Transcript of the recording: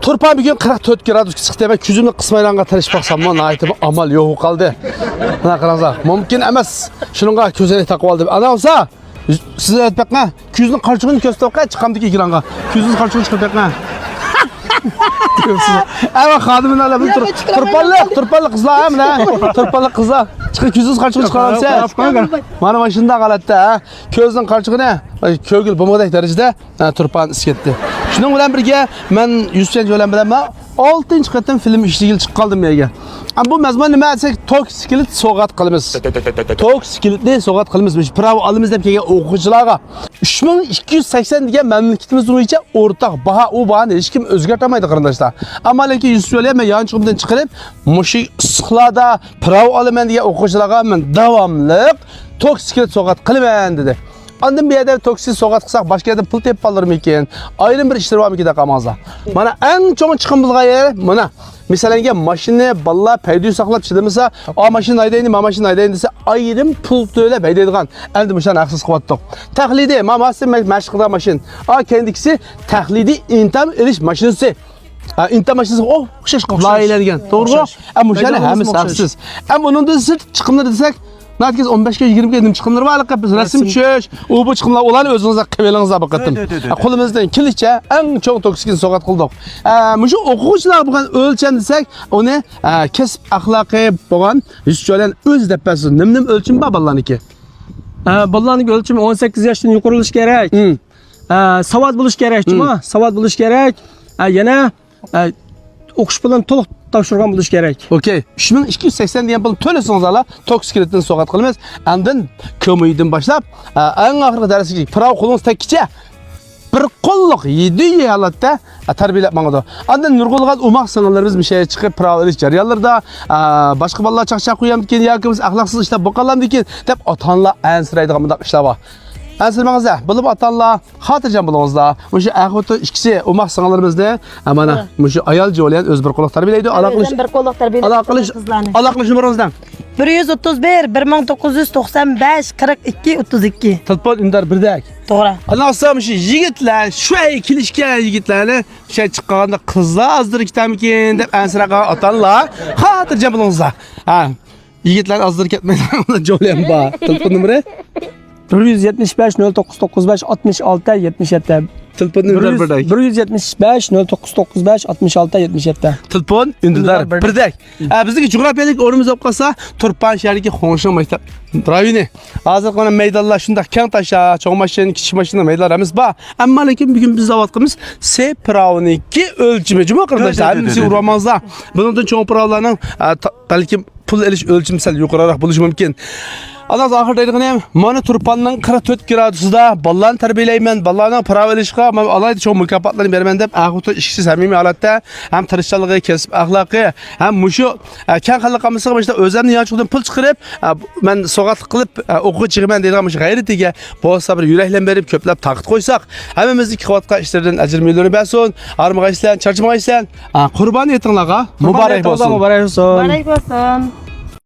Turpan bir gün 44 gradus çıktı ve küzümü kısmayla tarış baksam mı naytım amal yok kaldı. Ne kadar mümkün emas. Şununla közeni takıp aldı. Ana olsa size etmek ne? Küzünün karşılığını gösterip çıkamdık ekranğa. Küzünün karşılığını çıkartıp ne? Evet kadının öyle bir turpalı kızlar hem ne? Turpalı kızlar. Çıkıp küzünün karşılığını çıkaralım. Bana başında kalattı ha. Közünün karşılığı ne? Kögül bu model derecede turpan isketti. Şunun bilen birge men 100 yıl bilen bilen 6-cı qatdan film işligil chiqib qoldim yerga. Bu mazmun nima desek toksikilit so'g'at qilamiz. Toksikilitni so'g'at qilamiz. Prav olamiz deb kelgan o'quvchilarga 3280 degan mamlakatimiz bo'yicha o'rtaq baho u bahoni hech kim o'zgartirmaydi qarindoshlar. Ammo lekin Yusufali men yanchig'imdan chiqarib mushi issiqlarda prav olaman degan o'quvchilarga men davomli toksikilit so'g'at qilaman dedi. Andan bir yerde toksin soğat kısak başka yerde pul tep alırım iken ayrım bir işler var mı ki de kalmazlar. Bana en çok çıkımızga yer bana. Mesela maşını balla peydiği saklap çıdımıza o maşın aydayını ma maşın aydayını dese ayrım pul öyle beydeydiğen elde müşan haksız kıvattık. Taklidi maması meşgulda maşın. A kendisi taklidi intam eriş maşinisi. İntam maşinisi o şaş layılarken doğru mu? Ama müşan hem haksız. Ama onun da sırt çıkımları desek Natkiz 15'e 20'ye dedim çıkımları var biz resim çöş, bu çıkımlar olan özünüze kıvelinize bakıttım. Kolumuzdan kiliçe en çok toksik soğat kıldık. Şu okuyucular bu kadar ölçen desek onu kesip ahlakı boğan yüzçölen öz depesi nimnim ölçüm var ballaniki. Ballaniki ölçümü 18 yaştan yukarı oluş gerek. Savad buluş gerek değil mi? Savad buluş gerek. Yine okuş bilen to'liq topshirgan bo'lish kerak. Okey. 3280 degan pul to'lasingizlar ala toksiklikdan so'g'at qilamiz. Andin ko'miydan boshlab eng oxirgi darajaga prav qo'lingiz tekkicha bir qo'lliq 7 holatda tarbiyalab mangadi. Andin nurg'ulg'an umaq singillarimiz bir şey chiqib prav olish jarayonlarida boshqa bolalar chaqchaq qo'yamdikan yoki biz axloqsiz ishlab boqalamdikan deb ota-onalar ansiraydigan bunday ishlar bor. Ansirmangizlar, bilib ota-onalar xotirjam bo'lingizlar. O'sha ahvoti ikkisi umaq singillarimizni mana shu ayol jo'layan o'z bir qo'liq tarbiyalaydi. Bir qo'liq tarbiyalaydi qizlarni. Aloqalish numaringizdan 131 1995 42 32. Telefon undar birdak. To'g'ri. Anaqsam shu yigitlar, shu ay kelishgan yigitlarni shay chiqqanda qizlar azdir ketamikin deb ansiraga ota-onalar xotirjam bo'lingizlar. Yigitlar azdir ketmaydi, jo'layan bor. Telefon nomeri 175 0995 66 77. Telefon undar birdak. 175 0995 66 77. Telefon undar birdak. Bizdagi jo'grafiyalik o'rnimiz olib qolsa, Turpan shahridagi Xo'shin maktab rayoni. Hozir qana maydonlar shunda keng tasha, cho'ng mashina, kichik mashina maydonlarimiz bor. Ammo lekin bugun biz zavodimiz C pravniki o'lchimi. Juma qardoshlar, biz uramazlar. Bundan cho'ng pravlarning balki pul elish o'lchimi sal yuqoriroq bo'lishi mumkin. Anaz ahirda aytganim, mana Turpanning 44 gradusida bolalarni tarbiyalayman, bolalarning prav olishga, men alayda cho'ng mukofotlarni beraman deb ahvoti ishchi samimiy holatda ham tirishchiligi, kasb axloqi, ham mushu keng xalqimizga mana o'zimni yanchiqdan pul chiqarib, men so'g'at qilib o'quvchiman deydigan mush g'ayratiga bo'lsa bir yuraklan berib ko'plab taqit qo'ysak, hammamiz ikki qivatga ishlardan ajr millionlar bersin, armag'aysizlar, charchmag'aysizlar. Qurbon yetinglarga muborak bo'lsin. Muborak bo'lsin. Muborak bo'lsin.